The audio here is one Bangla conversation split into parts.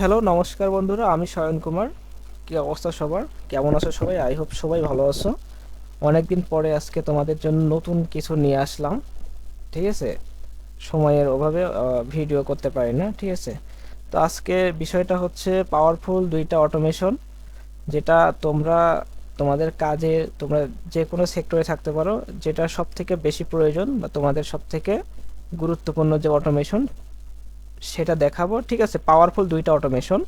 হ্যালো, নমস্কার বন্ধুরা। আমি শয়ন কুমার। কি অবস্থা সবার? কেমন আছো সবাই? আই হোপ সবাই ভালো আছো। অনেকদিন পরে আজকে তোমাদের জন্য নতুন কিছু নিয়ে আসলাম। ঠিক আছে, সময়ের অভাবে ভিডিও করতে পারি না। ঠিক আছে, তো আজকে বিষয়টা হচ্ছে পাওয়ারফুল দুইটা অটোমেশন, যেটা তোমরা তোমাদের কাজে, তোমরা যে কোনো সেক্টরে থাকতে পারো, যেটা সব থেকে বেশি প্রয়োজন বা তোমাদের সব থেকে গুরুত্বপূর্ণ যে অটোমেশন সেটা দেখাবো। ঠিক আছে, পাওয়ারফুল দুইটা অটোমেশন।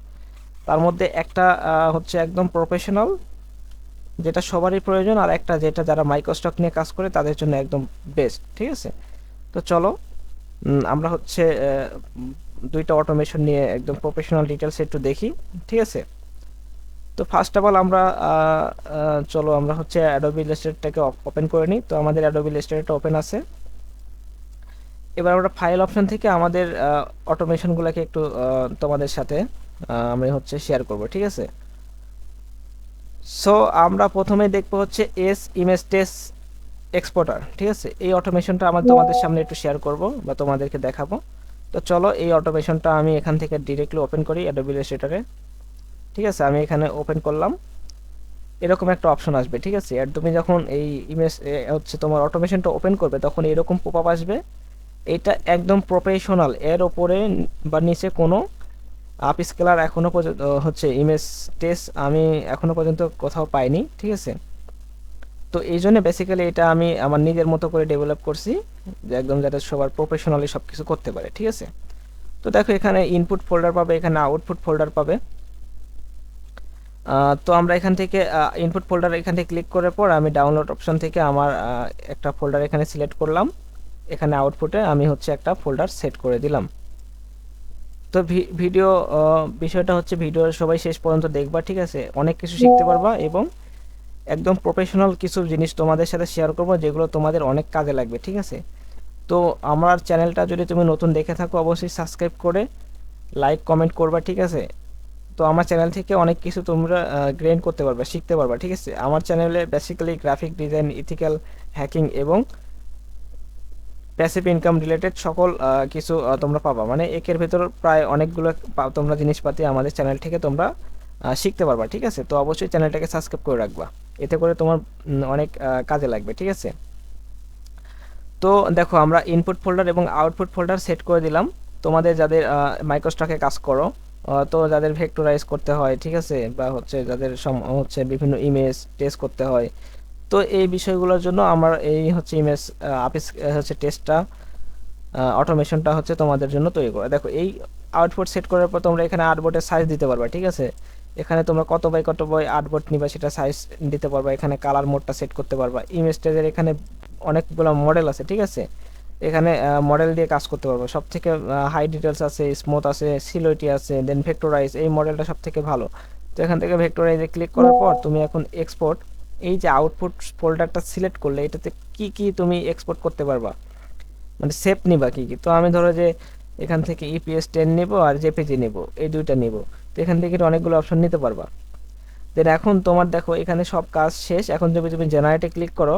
তার মধ্যে একটা হচ্ছে একদম প্রফেশনাল, যেটা সবারই প্রয়োজন, আর একটা যেটা যারা মাইক্রোস্টক নিয়ে কাজ করে তাদের জন্য একদম বেস্ট। ঠিক আছে, তো চলো আমরা হচ্ছে দুইটা অটোমেশন নিয়ে একদম প্রফেশনাল ডিটেলস একটু দেখি। ঠিক আছে, তো ফার্স্ট অফ অল আমরা চলো আমরা হচ্ছে অ্যাডোবি ইলাস্ট্রেটরটাকে ওপেন করে নিই। তো আমাদের অ্যাডোবি ইলাস্ট্রেটরটা ওপেন আছে। এবার আমরা ফাইল অপশন থেকে আমাদের অটোমেশনগুলোকে একটু তোমাদের সাথে আমি হচ্ছে শেয়ার করব। ঠিক আছে, সো আমরা প্রথমে দেখবো হচ্ছে এস ইমেজ টেস্ট এক্সপোর্টার। ঠিক আছে, এই অটোমেশনটা আমরা তোমাদের সামনে একটু শেয়ার করব বা তোমাদেরকে দেখাবো। তো চলো এই অটোমেশনটা আমি এখান থেকে ডিরেক্টলি ওপেন করি অ্যাডোবি ইলাস্ট্রেটরে। ঠিক আছে, আমি এখানে ওপেন করলাম। এরকম একটা অপশন আসবে। ঠিক আছে, আর তুমি যখন এই ইমেজ হচ্ছে তোমার অটোমেশনটা ওপেন করবে তখন এরকম পপআপ আসবে। এটা একদম প্রফেশনাল, এর ওপরে বা নিচে কোনো আপ স্কেলার এখনো পর্যন্ত হচ্ছে ইমেজ টেস্ট আমি এখনো পর্যন্ত কোথাও পাইনি। ঠিক আছে, তো এই জন্য বেসিক্যালি এটা আমি আমার নিজের মতো করে ডেভেলপ করছি, যে একদম যাতে সবার প্রফেশনালি সব কিছু করতে পারে। ঠিক আছে, তো দেখো এখানে ইনপুট ফোল্ডার পাবে, এখানে আউটপুট ফোল্ডার পাবে। তো আমরা এখান থেকে ইনপুট ফোল্ডার এখান থেকে ক্লিক করার পর আমি ডাউনলোড অপশন থেকে আমার একটা ফোল্ডার এখানে সিলেক্ট করলাম। এখানে আউটপুটে আমি হচ্ছে একটা ফোল্ডার সেট করে দিলাম। তো ভিডিও বিষয়টা হচ্ছে ভিডিও সবাই শেষ পর্যন্ত দেখবা। ঠিক আছে, অনেক কিছু শিখতে পারবা এবং একদম প্রফেশনাল কিছু জিনিস তোমাদের সাথে শেয়ার করবো যেগুলো তোমাদের অনেক কাজে লাগবে। ঠিক আছে, তো আমার চ্যানেলটা যদি তুমি নতুন দেখে থাকো অবশ্যই সাবস্ক্রাইব করে লাইক কমেন্ট করবা। ঠিক আছে, তো আমার চ্যানেল থেকে অনেক কিছু তোমরা গ্রেন করতে পারবা, শিখতে পারবা। ঠিক আছে, আমার চ্যানেলে basically graphic design, ethical hacking এবং প্যাসিভ ইনকাম রিলেটেড সকল কিছু তোমরা পাবা। মানে একের ভেতর প্রায় অনেকগুলো তোমরা জিনিসপাতি আমাদের চ্যানেল থেকে তোমরা শিখতে পারবা। ঠিক আছে, তো অবশ্যই চ্যানেলটাকে সাবস্ক্রাইব করে রাখবা, এতে করে তোমার অনেক কাজে লাগবে। ঠিক আছে, তো দেখো আমরা ইনপুট ফোল্ডার এবং আউটপুট ফোল্ডার সেট করে দিলাম। তোমাদের যাদের মাইক্রোস্টকে কাজ করো, তো যাদের ভেক্টরাইজ করতে হয়, ঠিক আছে, বা হচ্ছে যাদের হচ্ছে বিভিন্ন ইমেজ টেস্ট করতে হয়, তো এই বিষয়গুলোর জন্য আমার এই হচ্ছে ইমেজ আপিস হচ্ছে টেস্টটা অটোমেশনটা হচ্ছে তোমাদের জন্য তৈরি করা। দেখো এই আউটপুট সেট করার পর তোমরা এখানে আর্টবোর্ডের সাইজ দিতে পারবা। ঠিক আছে, এখানে তোমরা কত বাই আর্টবোর্ড নিবা সেটা সাইজ দিতে পারবা। এখানে কালার মোডটা সেট করতে পারবা। ইমেজ টেজের এখানে অনেকগুলো মডেল আছে। ঠিক আছে, এখানে মডেল দিয়ে কাজ করতে পারবো। সব থেকে হাই ডিটেলস আছে, স্মুথ আছে, সিলোইটি আছে, দেন ভেক্টরাইজ, এই মডেলটা সব থেকে ভালো। তো এখান থেকে ভেক্টরাইজে ক্লিক করার পর তুমি এখন এক্সপোর্ট, এই যে আউটপুট ফোল্ডারটা সিলেক্ট করলে এটাতে কি কি তুমি এক্সপোর্ট করতে পারবা, মানে সেভ নিবা কি কি। তো আমি ধরো যে এখান থেকে ইপিএস 10 নিব আর জেপিজি নিব, এই দুইটা নিব। তো এখান থেকে অনেকগুলো অপশন নিতে পারবা। দেন এখন তোমার দেখো এখানে সব কাজ শেষ। এখন যদি তুমি জেনারেটে ক্লিক করো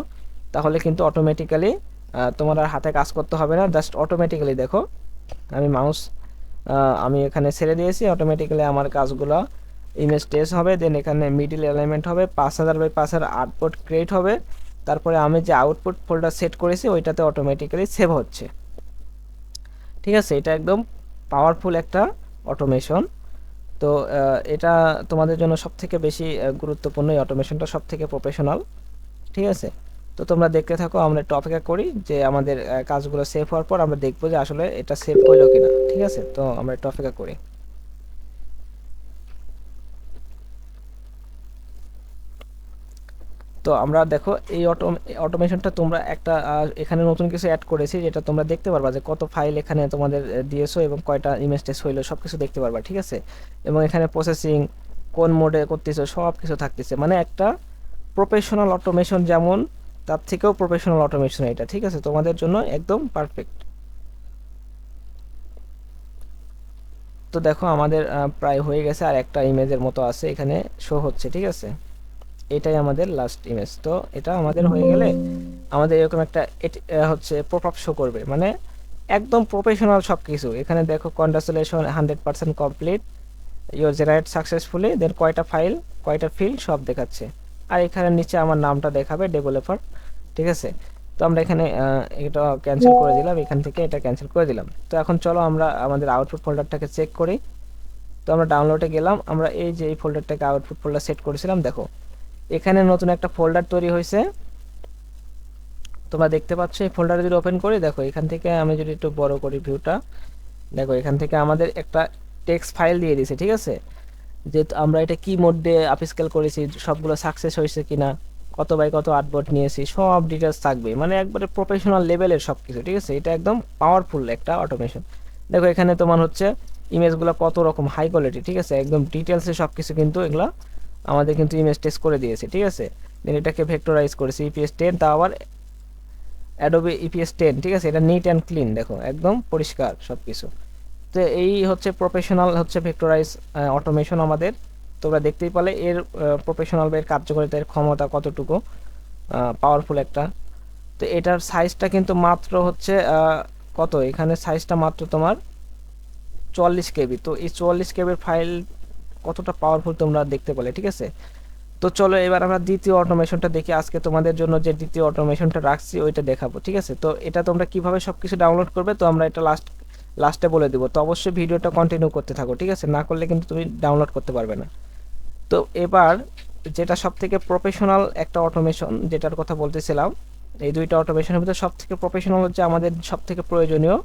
তাহলে কিন্তু অটোমেটিক্যালি তোমার আর হাতে কাজ করতে হবে না, জাস্ট অটোমেটিক্যালি দেখো আমি মাউস আমি এখানে ছেড়ে দিয়েছি, অটোমেটিক্যালি আমার কাজগুলো ইমেজ টেস্ট হবে। দেন এখানে মিডিল এলিমেন্ট হবে, 5000 বাই 5000 আউটপুট ক্রিয়েট হবে। তারপরে আমি যে আউটপুট ফোল্ডার সেট করেছি ওইটাতে অটোমেটিক্যালি সেভ হচ্ছে। ঠিক আছে, এটা একদম পাওয়ারফুল একটা অটোমেশন। তো এটা তোমাদের জন্য সব থেকে বেশি গুরুত্বপূর্ণ, এই অটোমেশনটা সব থেকে প্রফেশনাল। ঠিক আছে, তো তোমরা দেখতে থাকো। আমরা একটু অপেক্ষা করি যে আমাদের কাজগুলো সেভ হওয়ার পর আমরা দেখবো যে আসলে এটা সেভ হইলো কিনা। ঠিক আছে, তো আমরা একটু অপেক্ষা করি। তো আমরা দেখো এই অটোমেশনটা তোমরা একটা এখানে নতুন কিছু অ্যাড করেছি, যেটা তোমরা দেখতে পারবা যে কত ফাইল এখানে তোমাদের দিয়েছো এবং কয়টা ইমেজ টেস্ট হইলো সব কিছু দেখতে পারবা। ঠিক আছে, এবং এখানে প্রসেসিং কোন মোডে করতেছো সব কিছু থাকতেছে। মানে একটা প্রফেশনাল অটোমেশন যেমন, তার থেকেও প্রফেশনাল অটোমেশন এটা। ঠিক আছে, তোমাদের জন্য একদম পারফেক্ট। তো দেখো আমাদের প্রায় হয়ে গেছে, আর একটা ইমেজের মতো আছে এখানে শো হচ্ছে। ঠিক আছে, এটাই আমাদের লাস্ট ইমেজ। তো এটা আমাদের হয়ে গেলে আমাদের এরকম একটা হচ্ছে পপ আপ শো করবে, মানে একদম প্রফেশনাল সব কিছু। এখানে দেখো congratulation 100% complete, your generate successfully, then কয়টা ফাইল, কয়টা ফিল্ড সব দেখাচ্ছে। আর এখানে নিচে আমার নামটা দেখাবে ডেভেলপার, ঠিক আছে। তো আমরা এখানে এটা ক্যান্সেল করে দিলাম, এখান থেকে এটা ক্যান্সেল করে দিলাম। তো এখন চলো আমরা আমাদের আউটপুট ফোল্ডারটাকে চেক করি। তো আমরা ডাউনলোডে গেলাম, আমরা এই যে এই ফোল্ডারটাকে আউটপুট ফোল্ডার সেট করেছিলাম, দেখো এখানে নতুন একটা ফোল্ডার তৈরি হয়েছে, তোমরা দেখতে পাচ্ছ। এই ফোল্ডারে যদি ওপেন করি, দেখো এখান থেকে আমি যদি একটু বড় করি ভিউটা, দেখো এখান থেকে আমাদের একটা টেক্সট ফাইল দিয়ে দিয়েছে, ঠিক আছে। যেহেতু আমরা এটা কি মোডে আপস্কেল করেছি, সবগুলো সাকসেস হয়েছে কিনা, কত বাই কত আর্টবোর্ড নিয়েছি, সব ডিটেলস থাকবে, মানে একবারে প্রফেশনাল লেভেলের সব কিছু, ঠিক আছে। এটা একদম পাওয়ারফুল একটা অটোমেশন। দেখো এখানে তোমার হচ্ছে ইমেজগুলো কত রকম হাই কোয়ালিটি, ঠিক আছে, একদম ডিটেলসে সব কিছু কিন্তু এগুলো আমাদের কিন্তু ইমেজ টেস্ট করে দিয়েছে, ঠিক আছে। দেন এটাকে ভেক্টরাইজ করেছি ইপিএস 10, তা আবার অ্যাডোবে ইপিএস 10, ঠিক আছে। এটা নিট অ্যান্ড ক্লিন, দেখো একদম পরিষ্কার সব কিছু। তো এই হচ্ছে প্রফেশনাল হচ্ছে ভেক্টরাইজ অটোমেশন আমাদের। তোমরা দেখতেই পেলে এর প্রফেশনাল বা এর কার্যকারিতা, এর ক্ষমতা কতটুকু পাওয়ারফুল একটা। তো এটার সাইজটা কিন্তু মাত্র হচ্ছে কত, এখানে সাইজটা মাত্র তোমার 44 KB। তো এই 44 KB ফাইল কতটা পাওয়ারফুল তোমরা দেখতে পেলে, ঠিক আছে। তো চলো এবার আমরা দ্বিতীয় অটোমেশনটা দেখি। আজকে তোমাদের জন্য যে দ্বিতীয় অটোমেশনটা রাখছি ওইটা দেখাবো, ঠিক আছে। তো এটা তোমরা কিভাবে সব কিছু ডাউনলোড করবে, তো আমরা এটা লাস্টে বলে দিব। তো অবশ্যই ভিডিওটা কন্টিনিউ করতে থাকো, ঠিক আছে, না করলে কিন্তু তুমি ডাউনলোড করতে পারবে না। তো এবার যেটা সব থেকে প্রফেশনাল একটা অটোমেশন যেটার কথা বলতেছিলাম, এই দুইটা অটোমেশনের ভিতরে সব থেকে প্রফেশনাল হচ্ছে আমাদের সব থেকে প্রয়োজনীয়,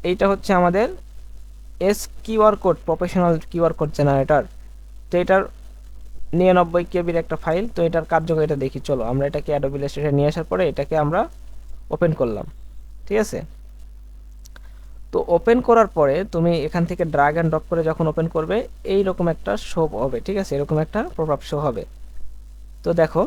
এইটা হচ্ছে আমাদের S QR code, professional QR code generator. তো এটার 99 KBর একটা ফাইল। তো এটার কার্যকারিতা দেখি, চলো আমরা এটাকে অ্যাডোবি ইলাস্ট্রেটরে নিয়ে আসার পরে এটাকে আমরা ওপেন করলাম, ঠিক আছে। তো ওপেন করার পরে তুমি এখান থেকে ড্রাগ অ্যান্ড ড্রপ করে যখন ওপেন করবে এইরকম একটা শো হবে, ঠিক আছে, এরকম একটা পপআপ শো হবে। তো দেখো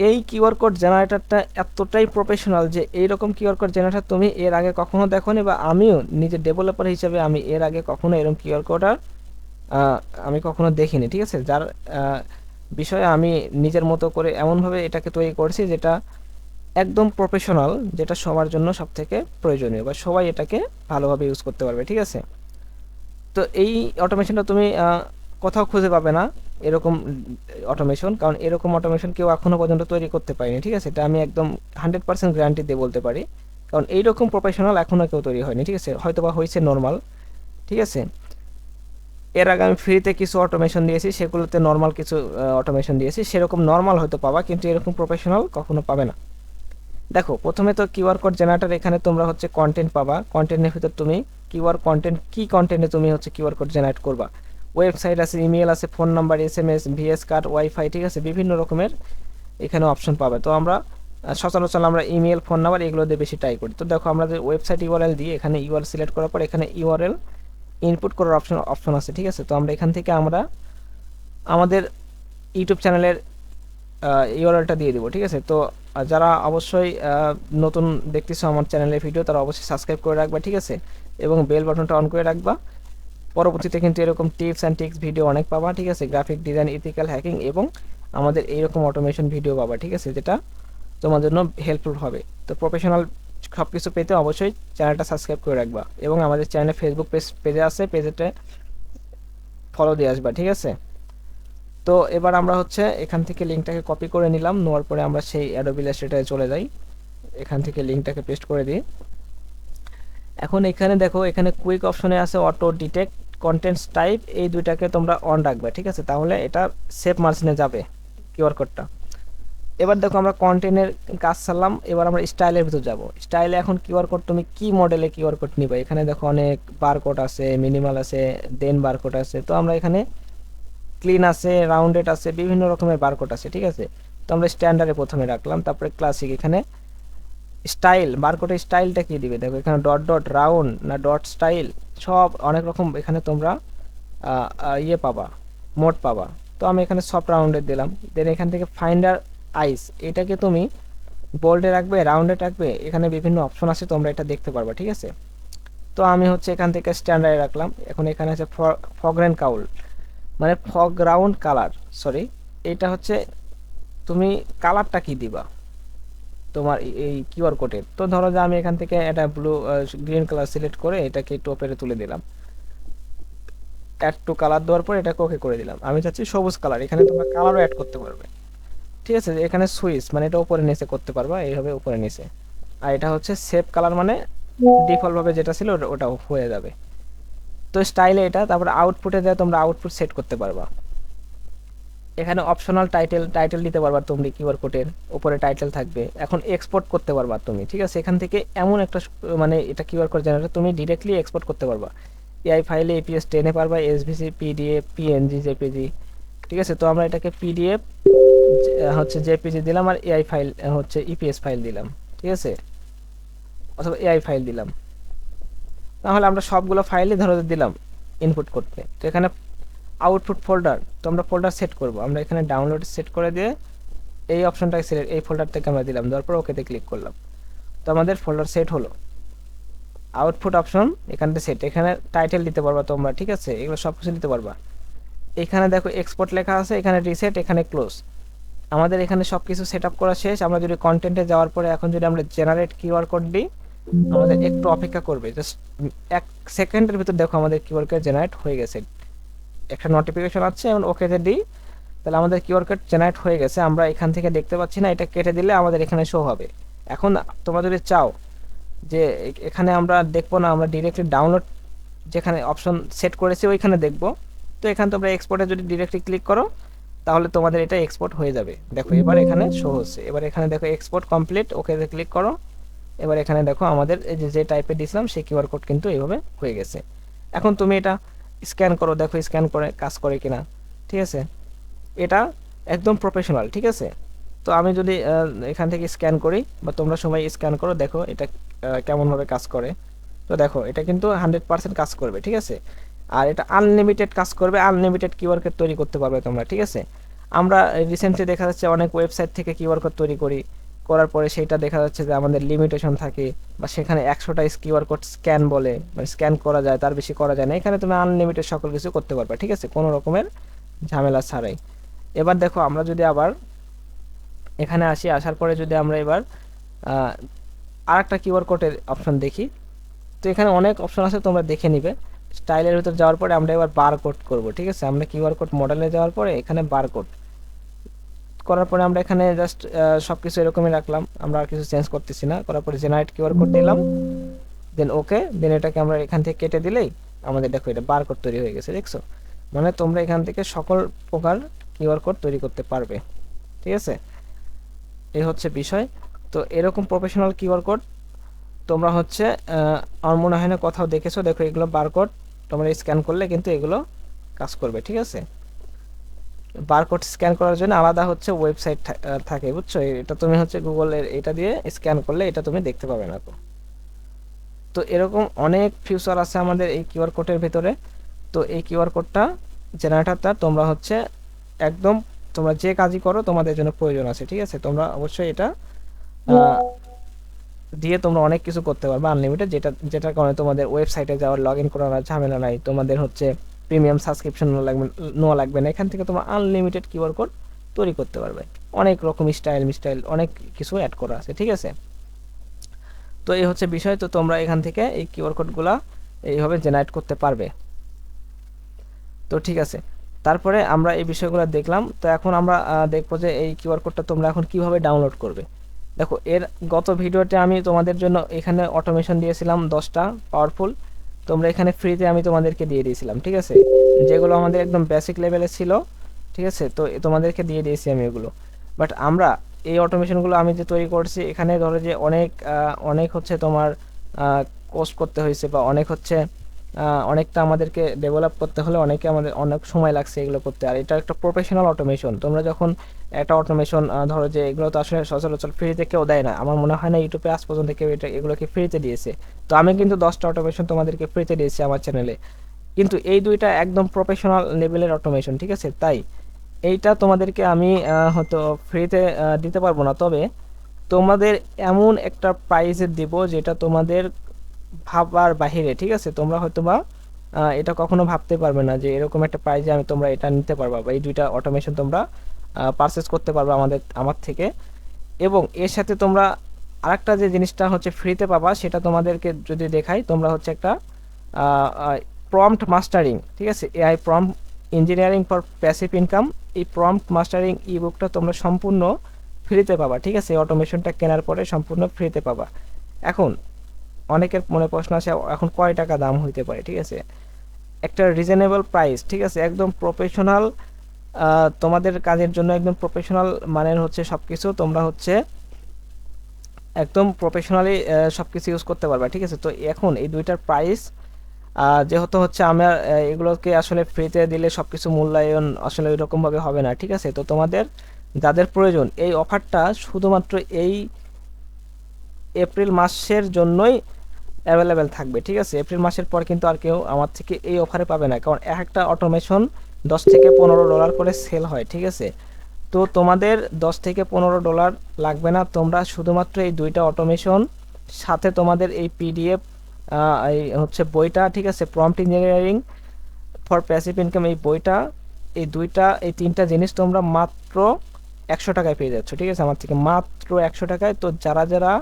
এই কিউআর কোড জেনারেটরটা এতটাই প্রফেশনাল যে এইরকম কিউআর কোড জেনারেটর তুমি এর আগে কখনো দেখোনি, বা আমিও নিজে ডেভেলপার হিসেবে আমি এর আগে কখনো এরকম কিউআর কোড আর আমি কখনো দেখিনি, ঠিক আছে। যার বিষয়ে আমি নিজের মতো করে এমনভাবে এটাকে তৈরি করেছি যেটা একদম প্রফেশনাল, যেটা সবার জন্য সব থেকে প্রয়োজনীয়, বা সবাই এটাকে ভালোভাবে ইউজ করতে পারবে, ঠিক আছে। তো এই অটোমেশনটা তুমি কোথাও খুঁজে পাবে না এরকম অটোমেশন, কারণ এরকম অটোমেশন কেউ এখনো পর্যন্ত তৈরি করতে পারেনি, ঠিক আছে। এটা আমি একদম 100% গ্যারান্টি দিয়ে বলতে পারি, কারণ এইরকম প্রফেশনাল এখনও কেউ তৈরি হয়নি, ঠিক আছে। হয়তো বা হয়েছে নর্মাল, ঠিক আছে। এর আগে আমি ফ্রিতে কিছু অটোমেশন দিয়েছি, সেগুলোতে নর্মাল কিছু অটোমেশন দিয়েছি, সেরকম নর্মাল হয়তো পাবা, কিন্তু এরকম প্রফেশনাল কখনো পাবে না। দেখো প্রথমে তো কিউআর কোড জেনারেটর, এখানে তোমরা হচ্ছে কন্টেন্ট পাবা। কন্টেন্টের ভিতর তুমি কিউআর কন্টেন্ট, কি কন্টেন্টে তুমি হচ্ছে কিউআর কোড জেনারেট করবা, ওয়েবসাইট আছে, ইমেল আছে, phone number, SMS, VS card, wifi, ঠিক আছে, বিভিন্ন রকমের এখানে অপশন পাবে। তো আমরা সচরাচর আমরা ইমেল, ফোন নাম্বার এগুলো দিয়ে বেশি ট্রাই করি। তো দেখো আমরা যে ওয়েবসাইট ইউআরএল দিয়ে এখানে ইউআরএল সিলেক্ট করার পর এখানে ইউআরএল ইনপুট করার অপশন আছে, ঠিক আছে। তো আমরা এখান থেকে আমরা আমাদের ইউটিউব চ্যানেলের ইউআরএলটা দিয়ে দিব, ঠিক আছে। তো যারা অবশ্যই নতুন দেখতেছো আমার চ্যানেলের ভিডিও, তারা অবশ্যই সাবস্ক্রাইব করে রাখবা, ঠিক আছে, এবং বেল বাটনটা অন করে রাখবা। পরবর্তীতে কিন্তু এরকম টিপস অ্যান্ড ট্রিক্স ভিডিও অনেক পাবা, ঠিক আছে, গ্রাফিক ডিজাইন, ইথিক্যাল হ্যাকিং এবং আমাদের এইরকম অটোমেশন ভিডিও পাবা, ঠিক আছে, যেটা তোমার জন্য হেল্পফুল হবে। তো প্রফেশনাল সব কিছু পেতে অবশ্যই চ্যানেলটা সাবস্ক্রাইব করে রাখবা, এবং আমাদের চ্যানেলে ফেসবুক পেজে আছে, পেজেতে ফলো দিয়ে আসবা, ঠিক আছে। তো এবার আমরা হচ্ছে এখান থেকে লিঙ্কটাকে কপি করে নিলাম, নেওয়ার পরে আমরা সেই অ্যাডোবি ইলাস্ট্রেটরে চলে যাই, এখান থেকে লিঙ্কটাকে পেস্ট করে দিই। এখন এখানে দেখো এখানে কুইক অপশনে আছে অটো ডিটেক্ট কন্টেন্টস টাইপ, এই দুইটাকে তোমরা অন রাখবে, ঠিক আছে, তাহলে এটা সেভ মার্জিনে যাবে কিউআর কোডটা। এবার দেখো আমরা কন্টেন্টের কাজ ছাড়লাম, এবার আমরা স্টাইলের ভিতর যাব। স্টাইলে এখন কিউআর কোড তুমি কি মডেলে কিউআর কোড নিবে, এখানে দেখো অনেক বারকোড আছে, মিনিমাল আছে, দেন বারকোড আছে। তো আমরা এখানে ক্লিন আছে, রাউন্ডেড আছে, বিভিন্ন রকমের বারকোড আছে, ঠিক আছে। তো আমরা স্ট্যান্ডার্ডে প্রথমে রাখলাম, তারপরে ক্লাসিক। এখানে স্টাইল, বারকোডের স্টাইলটা কি দিবে, দেখো এখানে ডট ডট রাউন্ড না ডট স্টাইল, সব অনেক রকম এখানে তোমরা ইয়ে পাবা, মোড পাবা। তো আমি এখানে সফট রাউন্ডেড দিলাম। দেন এখান থেকে ফাইন্ডার আইস, এটাকে তুমি বোল্ডে রাখবে, রাউন্ডে রাখবে, এখানে বিভিন্ন অপশন আছে, তোমরা এটা দেখতে পারবা, ঠিক আছে। তো আমি হচ্ছে এখান থেকে স্ট্যান্ডার্ডে রাখলাম। এখন এখানে আছে ফরগ্রাউন্ড কাউল, মানে ফরগ্রাউন্ড কালার, সরি, এটা হচ্ছে তুমি কালারটা কি দিবা তোমার এই কিউআর কোডের। তো ধরো যে আমি এখান থেকে এটা ব্লু গ্রিন কালার সিলেক্ট করে এটাকে একটু উপরে তুলে দিলাম। অ্যাড টু কালার দেওয়ার পর এটাকে ওকে করে দিলাম। আমি চাচ্ছি সবুজ কালার, এখানে তোমরা কালারও অ্যাড করতে পারবে, ঠিক আছে। এখানে সুইচ মানে এটা উপরে নিচে করতে পারবা, এইভাবে উপরে নিচে। আর এটা হচ্ছে সেভ কালার, মানে ডিফল্টভাবে যেটা ছিল ওটা হয়ে যাবে। তো স্টাইলে এটা, তারপরে আউটপুটে দেওয়া তোমরা আউটপুট সেট করতে পারবা। এখানে অপশনাল টাইটেল দিতে পারবা তুমি, কিউআর কোডের উপরে টাইটেল থাকবে। এখন এক্সপোর্ট করতে পারবা তুমি, ঠিক আছে। এখান থেকে এমন একটা মানে এটা কিউআর কোড জেনারেটর, তুমি ডিরেক্টলি এক্সপোর্ট করতে পারবা। এআই ফাইলে এপিএস টেনে পারবা, এসভিসি, পিডিএফ, পিএনজি, জেপিজি, ঠিক আছে। তো আমরা এটাকে পিডিএফ হচ্ছে জেপিজি দিলাম, আর এআই ফাইল হচ্ছে ইপিএস ফাইল দিলাম, ঠিক আছে, অথবা এআই ফাইল দিলাম। তাহলে আমরা সবগুলো ফাইলই ধরো দিলাম ইনপুট করতে। তো এখানে আউটপুট ফোল্ডার, তো আমরা ফোল্ডার সেট করব। আমরা এখানে ডাউনলোড সেট করে দিয়ে এই অপশনটাকে সিলেক্ট, এই ফোল্ডার থেকে আমরা দিলাম, দেওয়ার পর ওকেতে ক্লিক করলাম। তো আমাদের ফোল্ডার সেট হলো। আউটপুট অপশন এখানটা সেট, এখানে টাইটেল দিতে পারবা তোমরা, ঠিক আছে, এগুলো সব কিছু দিতে পারবা। এখানে দেখো এক্সপোর্ট লেখা আছে, এখানে রিসেট, এখানে ক্লোজ। আমাদের এখানে সব কিছু সেট আপ করা শেষ। আমরা যদি কন্টেন্টে যাওয়ার পরে এখন যদি আমরা জেনারেট কিউআর কোড দিই, আমাদের একটু অপেক্ষা করবে, জাস্ট 1 সেকেন্ডের ভিতর দেখো আমাদের কিউআর কোড জেনারেট হয়ে গেছে। একটা নোটিফিকেশন আছে, এবং ওকেতে দিই, তাহলে আমাদের কিউআর কোড জেনারেট হয়ে গেছে। আমরা এখান থেকে দেখতে পাচ্ছি না, এটা কেটে দিলে আমাদের এখানে শো হবে। এখন তোমরা যদি চাও যে এখানে আমরা দেখবো না, আমরা ডিরেক্টলি ডাউনলোড যেখানে অপশন সেট করেছি ওইখানে দেখবো, তো এখানে তোমরা এক্সপোর্টে যদি ডিরেক্টলি ক্লিক করো, তাহলে তোমাদের এটা এক্সপোর্ট হয়ে যাবে। দেখো এবার এখানে শো হচ্ছে, এবার এখানে দেখো এক্সপোর্ট কমপ্লিট, ওকেতে ক্লিক করো। এবার এখানে দেখো আমাদের এই যে টাইপে দিয়েছিলাম সেই কিউআর কোড কিন্তু এইভাবে হয়ে গেছে। এখন তুমি এটা স্ক্যান করো, দেখো স্ক্যান করে কাজ করে কিনা, ঠিক আছে। এটা একদম প্রফেশনাল, ঠিক আছে। তো আমি যদি এখান থেকে স্ক্যান করি, বা তোমরা সবাই স্ক্যান করো, দেখো এটা কেমনভাবে কাজ করে। তো দেখো এটা কিন্তু 100% কাজ করবে, ঠিক আছে। আর এটা আনলিমিটেড কাজ করবে, আনলিমিটেড কিউআর কোড তৈরি করতে পারবে তোমরা, ঠিক আছে। আমরা রিসেন্টলি দেখা যাচ্ছে অনেক ওয়েবসাইট থেকে কিউআর কোড তৈরি করার পরে সেইটা দেখা যাচ্ছে যে আমাদের লিমিটেশন থাকে, বা সেখানে 100টা কিউআর কোড স্ক্যান বলে, মানে স্ক্যান করা যায়, তার বেশি করা যায় না। এখানে তুমি আনলিমিটেড সকল কিছু করতে পারবে, ঠিক আছে, কোনো রকমের ঝামেলা ছাড়াই। এবার দেখো আমরা যদি আবার এখানে আসি, আসার পরে যদি আমরা এবার আর একটা কিউআর কোডের অপশন দেখি, তো এখানে অনেক অপশন আছে, তোমরা দেখে নিবে। স্টাইলের ভিতর যাওয়ার পরে আমরা এবার বার কোড করবো, ঠিক আছে। আমরা কিউআর কোড মডেলে যাওয়ার পরে এখানে বার কোড করার পরে আমরা এখানে জাস্ট সব কিছু এরকমই রাখলাম, আমরা আর কিছু চেঞ্জ করতেছি না। করার পরে জেনারেট কিউআর কোড দিলাম, দেন ওকে, দেন এটাকে আমরা এখান থেকে কেটে দিলেই আমাদের দেখো এটা বার কোড তৈরি হয়ে গেছে, দেখছো। মানে তোমরা এখান থেকে সকল প্রকার কিউআর কোড তৈরি করতে পারবে, ঠিক আছে। এই হচ্ছে বিষয়। তো এরকম প্রফেশনাল কিউআর কোড তোমরা হচ্ছে আমার মনে হয় না কোথাও দেখেছো। দেখো এগুলো বারকোড, তোমরা স্ক্যান করলে কিন্তু এগুলো কাজ করবে, ঠিক আছে। বারকোড স্ক্যান করার জন্য আলাদা হচ্ছে ওয়েবসাইট থাকে, বুঝছো। এটা তুমি হচ্ছে গুগলের এটা দিয়ে স্ক্যান করলে এটা তুমি দেখতে পাবে না। তো এরকম অনেক ফিউচার আছে আমাদের এই কিউআর কোডের ভিতরে। তো এই কিউআর কোডটা জেনারেটরটা তোমরা হচ্ছে একদম, তোমরা যে কাজই করো তোমাদের জন্য প্রয়োজন আছে, ঠিক আছে। তোমরা অবশ্যই এটা দিয়ে তোমরা অনেক কিছু করতে পারবে আনলিমিটেড, যেটার কারণে তোমাদের ওয়েবসাইটে যাওয়ার লগ ইন করার ঝামেলা নাই, তোমাদের হচ্ছে প্রিমিয়াম সাবস্ক্রিপশন নেওয়া লাগবে না। এখান থেকে তোমরা আনলিমিটেড কিউআর কোড তৈরি করতে পারবে, অনেক রকম স্টাইল অনেক কিছু অ্যাড করা আছে, ঠিক আছে। তো এই হচ্ছে বিষয়। তো তোমরা এখান থেকে এই কিউআর কোডগুলা এইভাবে জেনারেট করতে পারবে। তো ঠিক আছে, তারপরে আমরা এই বিষয়গুলো দেখলাম। তো এখন আমরা দেখবো যে এই কিউআর কোডটা তোমরা এখন কিভাবে ডাউনলোড করবে। দেখো এর গত ভিডিওতে আমি তোমাদের জন্য এখানে অটোমেশন দিয়েছিলাম 10টা পাওয়ারফুল, তোমরা এখানে ফ্রিতে আমি তোমাদেরকে দিয়ে দিয়েছিলাম, ঠিক আছে, যেগুলো আমাদের একদম বেসিক লেভেলে ছিল, ঠিক আছে। তো তোমাদেরকে দিয়ে দিয়েছি আমি এগুলো। বাট আমরা এই অটোমেশনগুলো আমি যে তৈরি করছি, এখানে ধরো যে অনেক হচ্ছে তোমার কোর্স করতে হয়েছে, বা অনেকটা আমাদেরকে ডেভেলপ করতে হলে আমাদের অনেক সময় লাগছে এগুলো করতে। আর এটা একটা প্রফেশনাল অটোমেশন। তোমরা যখন একটা অটোমেশন ধরো যে এগুলো তো আসলে সচরাচর ফ্রিতে কেউ দেয় না, আমার মনে হয় না ইউটিউবে আজ পর্যন্ত কেউ এগুলোকে ফ্রিতে দিয়েছে। তো আমি কিন্তু 10টা অটোমেশন তোমাদেরকে ফ্রিতে দিয়েছি আমার চ্যানেলে, কিন্তু এই দুইটা একদম প্রফেশনাল লেভেলের অটোমেশন, ঠিক আছে। তাই এইটা তোমাদেরকে আমি হয়তো ফ্রিতে দিতে পারবো না, তবে তোমাদের এমন একটা প্রাইজে দিব যেটা তোমাদের ভাবার বাহিরে, ঠিক আছে। তোমরা হয়তো বা এটা কখনো ভাবতে পারবে না যে এরকম একটা প্রাইজে তোমরা এটা নিতে পারবা, বা এই দুইটা অটোমেশন তোমরা পারচেস করতে পারবা আমার থেকে। এবং এর সাথে তোমরা আরেকটা যে জিনিসটা হচ্ছে ফ্রিতে পাবা, সেটা তোমাদেরকে যদি দেখাই, তোমরা হচ্ছে একটা প্রম্পট মাস্টারিং, ঠিক আছে, AI prompt engineering for passive income. এই প্রম্পট মাস্টারিং ই বুকটা তোমরা সম্পূর্ণ ফ্রিতে পাবা, ঠিক আছে, অটোমেশনটা কেনার পরে সম্পূর্ণ ফ্রিতে পাবা। এখন অনেকের মনে প্রশ্ন আসে এখন কয় টাকা দাম হইতে পারে, ঠিক আছে, একটা রিজনেবল প্রাইস, ঠিক আছে, একদম প্রফেশনাল, তোমাদের কাজের জন্য একদম প্রফেশনাল মানের হচ্ছে সব কিছু, তোমরা হচ্ছে একদম প্রফেশনালি সব কিছু ইউজ করতে পারবে, ঠিক আছে। তো এখন এই দুইটার প্রাইস যেহেতু হচ্ছে আমার এগুলোকে আসলে ফ্রিতে দিলে সব কিছু মূল্যায়ন আসলে ওইরকমভাবে হবে না, ঠিক আছে। তো তোমাদের যাদের প্রয়োজন এই অফারটা শুধুমাত্র এই এপ্রিল মাসের জন্যই অ্যাভেলেবেল থাকবে, ঠিক আছে। এপ্রিল মাসের পর কিন্তু আর কেউ আমার থেকে এই অফারে পাবে না, কারণ একটা অটোমেশন $10 থেকে $15 করে সেল হয়, ঠিক আছে। তো তোমাদের $10 থেকে $15 লাগবে না, তোমরা শুধুমাত্র এই দুইটা অটোমেশন সাথে তোমাদের এই পিডিএফ এই হচ্ছে বইটা, ঠিক আছে, prompt engineering for passive income এই বইটা, এই দুইটা এই তিনটা জিনিস তোমরা মাত্র 100 টাকায় পেয়ে যাচ্ছ, ঠিক আছে, আমার থেকে মাত্র 100 টাকায়। তো যারা যারা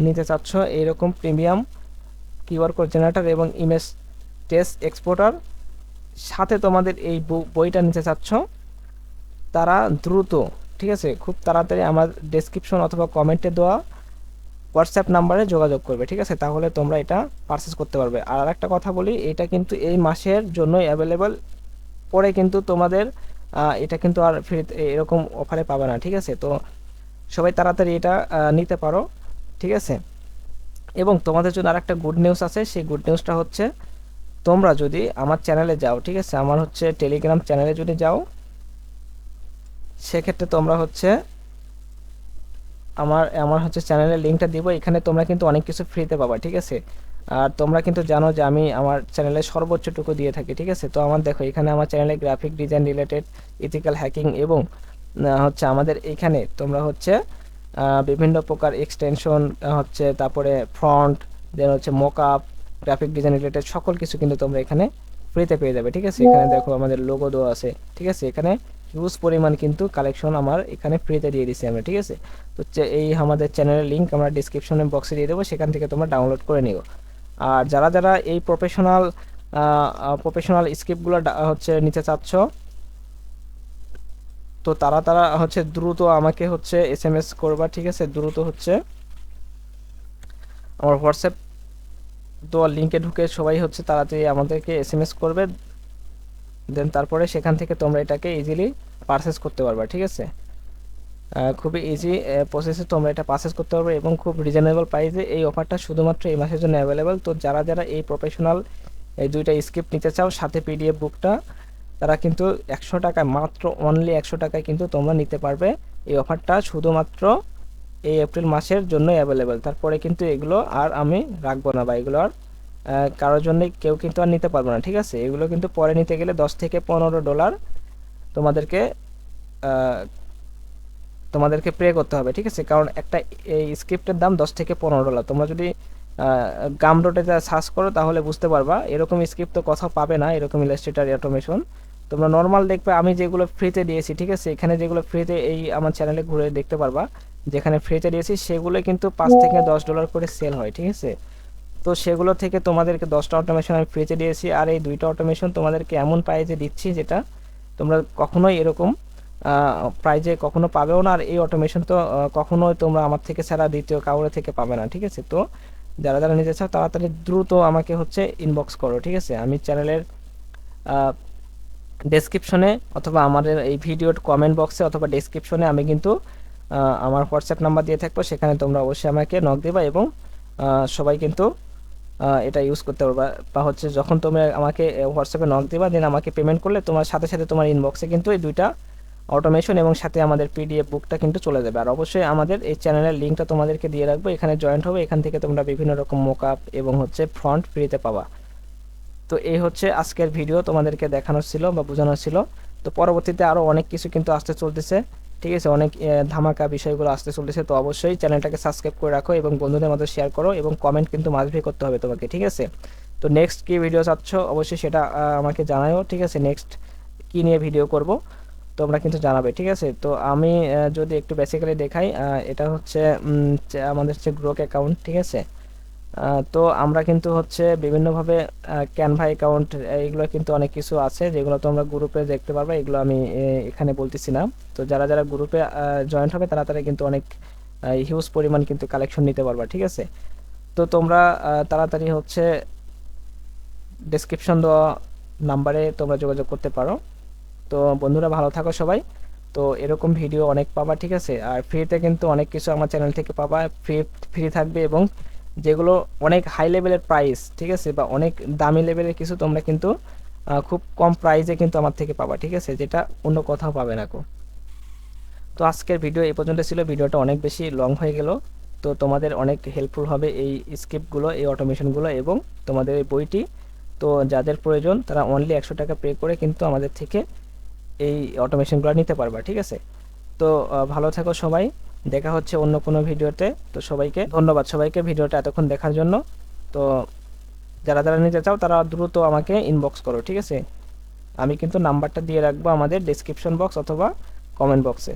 নিতে চাচ্ছ এইরকম প্রিমিয়াম কিউআর কোড জেনারেটর এবং ইমেজ টেক্সট এক্সপোর্টার সাথে তোমাদের এই বইটা নিতে চাচ্ছ, তারা দ্রুত, ঠিক আছে, খুব তাড়াতাড়ি আমার ডেসক্রিপশন অথবা কমেন্টে দেওয়া হোয়াটসঅ্যাপ নাম্বারে যোগাযোগ করবে, ঠিক আছে, তাহলে তোমরা এটা পারচেস করতে পারবে। আর একটা কথা বলি, এটা কিন্তু এই মাসের জন্যই অ্যাভেলেবল, পরে কিন্তু তোমাদের এটা কিন্তু আর ফ্রিতে এরকম অফারে পাবে না, ঠিক আছে। তো সবাই তাড়াতাড়ি এটা নিতে পারো, ঠিক আছে। এবং তোমাদের জন্য আরেকটা গুড নিউজ আছে, সেই গুড নিউজটা হচ্ছে তোমরা যদি আমার চ্যানেলে যাও, ঠিক আছে, আমার হচ্ছে টেলিগ্রাম চ্যানেলে যদি যাও, সেক্ষেত্রে তোমরা হচ্ছে আমার আমার হচ্ছে চ্যানেলের লিঙ্কটা দিব, এখানে তোমরা কিন্তু অনেক কিছু ফ্রিতে পাবা, ঠিক আছে। আর তোমরা কিন্তু জানো যে আমি আমার চ্যানেলে সর্বোচ্চটুকু দিয়ে থাকি, ঠিক আছে। তো আমার দেখো এখানে আমার চ্যানেলে graphic design related, ethical hacking এবং হচ্ছে আমাদের এখানে তোমরা হচ্ছে বিভিন্ন প্রকার এক্সটেনশন হচ্ছে, তারপরে ফ্রন্ট, দেন হচ্ছে মকআপ, গ্রাফিক ডিজাইন রিলেটেড সকল কিছু কিন্তু তোমরা এখানে ফ্রিতে পেয়ে যাবে, ঠিক আছে। এখানে দেখো আমাদের লোগো দেওয়া আছে, ঠিক আছে, এখানে হিউজ পরিমাণ কিন্তু কালেকশন আমার এখানে ফ্রিতে দিয়ে দিচ্ছি আমরা, ঠিক আছে। তো এই আমাদের চ্যানেলের লিঙ্ক আমরা ডিসক্রিপশনে বক্সে দিয়ে দেবো, সেখান থেকে তোমরা ডাউনলোড করে নিও। আর যারা যারা এই প্রফেশনাল স্ক্রিপ্টগুলো হচ্ছে নিতে চাচ্ছ, তো তারা তারা হচ্ছে দ্রুত আমাকে হচ্ছে এসএমএস করবা, ঠিক আছে, দ্রুত হচ্ছে আমার হোয়াটসঅ্যাপ দেওয়া লিঙ্কে ঢুকে সবাই হচ্ছে তাড়াতাড়ি আমাদেরকে এসএমএস করবে, দেন তারপরে সেখান থেকে তোমরা এটাকে ইজিলি পারচেস করতে পারবা, ঠিক আছে। খুবই ইজি প্রসেসে তোমরা এটা পারচেস করতে পারবে এবং খুব রিজনেবল প্রাইসে। এই অফারটা শুধুমাত্র এই মাসের জন্য অ্যাভেলেবেল। তো যারা যারা এই প্রফেশনাল এই দুইটা স্ক্রিপ্ট নিতে চাও সাথে পিডিএফ বুকটা, তারা কিন্তু 100 টাকায়, মাত্র অনলি 100 টাকায় কিন্তু তোমরা নিতে পারবে। এই অফারটা শুধুমাত্র এই এপ্রিল মাসের জন্য অ্যাভেলেবেল, তারপরে কিন্তু এগুলো আর আমি রাখবো না, বা এগুলো আর কারোর জন্য কেউ কিন্তু আর নিতে পারবে না, ঠিক আছে। এগুলো কিন্তু পরে নিতে গেলে $10 থেকে $15 তোমাদেরকে তোমাদেরকে পে করতে হবে, ঠিক আছে, কারণ একটা এই স্ক্রিপ্টের দাম $10 থেকে $15। তোমরা যদি গামডটে সার্চ করো তাহলে বুঝতে পারবা, এরকম স্ক্রিপ্ট তো কোথাও পাবে না, এরকম ইলাস্ট্রেটর অটোমেশন তোমরা নর্মাল দেখবে আমি যেগুলো ফ্রিতে দিয়েছি, ঠিক আছে, এখানে যেগুলো ফ্রিতে এই আমার চ্যানেলে ঘুরে দেখতে পারবা, যেখানে ফ্রিতে দিয়েছি সেগুলো কিন্তু $5 থেকে $10 করে সেল হয়, ঠিক আছে। তো সেগুলো থেকে তোমাদেরকে 10টা অটোমেশন আমি ফ্রিতে দিয়েছি, আর এই দুইটা অটোমেশন তোমাদেরকে এমন প্রাইজে দিচ্ছি যেটা তোমরা কখনোই এরকম প্রাইজে কখনো পাবেও না। আর এই অটোমেশন তো কখনোই তোমরা আমার থেকে ছাড়া দ্বিতীয় কাউরে থেকে পাবে না, ঠিক আছে। তো যারা যারা নিতে চাও তাড়াতাড়ি দ্রুত আমাকে হচ্ছে ইনবক্স করো, ঠিক আছে। আমি চ্যানেলের ডেসক্রিপশনে অথবা আমাদের এই ভিডিওর কমেন্ট বক্সে অথবা ডেসক্রিপশনে আমি কিন্তু আমার হোয়াটসঅ্যাপ নাম্বার দিয়ে থাকবো, সেখানে তোমরা অবশ্যই আমাকে নক দেবা এবং সবাই কিন্তু এটা ইউজ করতে পারবা। বা হচ্ছে যখন তুমি আমাকে হোয়াটসঅ্যাপে নক দিবা, দেন আমাকে পেমেন্ট করলে তোমার সাথে সাথে তোমার ইনবক্সে কিন্তু এই দুইটা অটোমেশন এবং সাথে আমাদের পিডিএফ বুকটা কিন্তু চলে যাবে। আর অবশ্যই আমাদের এই চ্যানেলের লিঙ্কটা তোমাদেরকে দিয়ে রাখবো, এখানে জয়েন্ট হবে, এখান থেকে তোমরা বিভিন্ন রকম মোকআপ এবং হচ্ছে ফ্রন্ট ফ্রিতে পাবা। তো এই হচ্ছে আজকের ভিডিও, তোমাদেরকে দেখানোর ছিল বা বোঝানোর ছিল। তো পরবর্তীতে আরও অনেক কিছু কিন্তু আসতে চলতেছে, ঠিক আছে, অনেক ধামাকা বিষয়গুলো আসতে চলতেছে। তো অবশ্যই চ্যানেলটাকে সাবস্ক্রাইব করে রাখো এবং বন্ধুদের মধ্যে শেয়ার করো এবং কমেন্ট কিন্তু মাস্টবি করতে হবে তোমাকে, ঠিক আছে। তো নেক্সট কী ভিডিও চাচ্ছ অবশ্যই সেটা আমাকে জানাও, ঠিক আছে, নেক্সট কী নিয়ে ভিডিও করব তোমরা কিন্তু জানাবে, ঠিক আছে। তো আমি যদি একটু বেসিক্যালি দেখাই, এটা হচ্ছে আমাদের হচ্ছে গ্রোক অ্যাকাউন্ট, ঠিক আছে। তো আমরা কিন্তু হচ্ছে বিভিন্নভাবে ক্যানভা অ্যাকাউন্ট এইগুলো কিন্তু অনেক কিছু আছে যেগুলো তোমরা গ্রুপে দেখতে পারবে, এগুলো আমি এখানে বলতেছি না। তো যারা যারা গ্রুপে জয়েন্ট হবে তারা তারা কিন্তু অনেক হিউজ পরিমাণ কিন্তু কালেকশন নিতে পারবা, ঠিক আছে। তো তোমরা তাড়াতাড়ি হচ্ছে ডেসক্রিপশন দেওয়া নাম্বারে তোমরা যোগাযোগ করতে পারো। তো বন্ধুরা ভালো থাকো সবাই। তো এরকম ভিডিও অনেক পাবা, ঠিক আছে। আর ফ্রিতে কিন্তু অনেক কিছু আমার চ্যানেল থেকে পাবা, ফ্রি ফ্রি থাকবে, এবং যেগুলো অনেক হাই লেভেলের প্রাইস, ঠিক আছে, বা অনেক দামি লেভেলের কিছু তোমরা কিন্তু খুব কম প্রাইসে কিন্তু আমার থেকে পাবা, ঠিক আছে, যেটা অন্য কোথাও পাবে না কো। তো আজকের ভিডিও এই পর্যন্ত ছিল, ভিডিওটা অনেক বেশি লং হয়ে গেল। তো তোমাদের অনেক হেল্পফুল হবে এই স্ক্রিপ্টগুলো, এই অটোমেশনগুলো এবং তোমাদের এই বইটি। তো যাদের প্রয়োজন তারা অনলি 100 টাকা পে করে কিন্তু আমাদের থেকে এই অটোমেশনগুলো নিতে পারবা, ঠিক আছে। তো ভালো থাকো সবাই, দেখা হচ্ছে অন্য কোনো ভিডিওতে। তো সবাইকে ধন্যবাদ, সবাইকে ভিডিওটা এতক্ষণ দেখার জন্য। তো যারা যারা নিতে চাও তারা দ্রুত আমাকে ইনবক্স করো, ঠিক আছে। আমি কিন্তু নাম্বারটা দিয়ে রাখবো আমাদের ডেসক্রিপশন বক্স অথবা কমেন্ট বক্সে।